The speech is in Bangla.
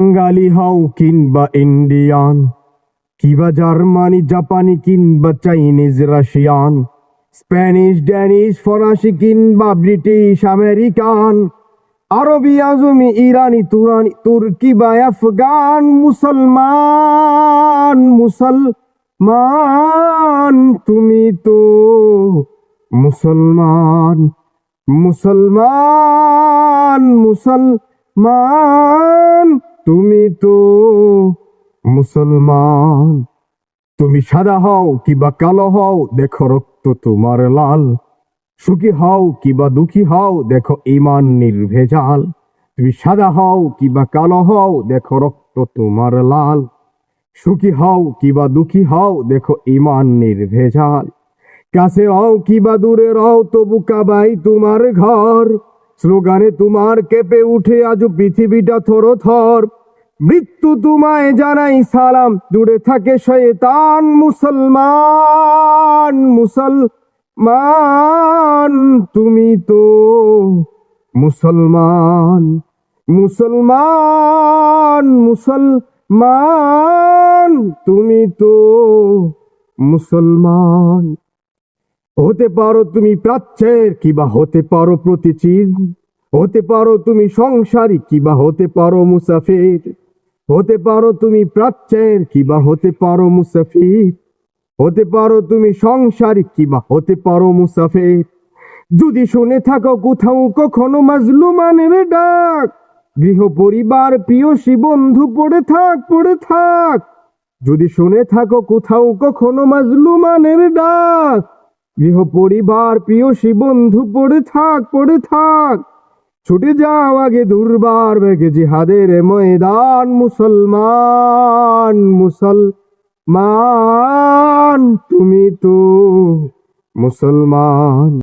বাঙালি হও কিংবা ইন্ডিয়ান, কিবা জার্মানি জাপানি কিংবা চাইনিজ রাশিয়ান, স্প্যানিশ ড্যানিশ ফরাসি কিংবা ব্রিটিশ আমেরিকান, আরবি আজমি ইরানি তুরানি তুর্কি বা আফগান, মুসলমান মুসলমান তুমি তো মুসলমান, মুসলমান মুসলমান তুমি তো মুসলমান। তুমি সাদা হও কিবা কালো হও, দেখো রক্ত তোমার লাল। সুখী হও কিবা দুঃখী হও, দেখো ঈমান নির্ভেজাল। তুমি সাদা হও কিবা কালো হও, দেখো রক্ত তোমার লাল। সুখী হও কিবা দুঃখী হও, দেখো ঈমান নির্ভেজাল। কাছে হও কিবা দূরে রও, তবু কাবাই তোমার ঘর। স্লোগানে তোমার কেঁপে উঠে আজ পৃথিবীটা থরথর। মৃত্যু তোমায় জানাই সালাম, দূরে থাকে শয়তান। মুসলমান মুসলমান তুমি তো মুসলমান, মুসলমান মুসলমান তুমি তো মুসলমান। হতে পারো তুমি প্রাচ্যের কিবা হতে পারো প্রতিচির, হতে পারো তুমি সংসারী কিবা হতে পারো মুসাফির। হতে পারো তুমি প্রাচ্যের কিবা হতে পারো মুসাফির। হতে পারো তুমি সংসারী কিবা হতে পারো মুসাফির। যদি শুনে থাকো কোথাও কখনো মাজলুমানের ডাক, গৃহ পরিবার প্রিয়সী বন্ধু পড়ে থাক পড়ে থাক। যদি শুনে থাকো কোথাও কখনো মাজলুমানের ডাক, গৃহ পরিবার প্রিয়সী বন্ধু পড়ে থাক পড়ে থাক। ছুটে যাও আগে দুর্বার বেগে জিহাদের ময়দান। মুসলমান মুসলমান তুমি তো মুসলমান।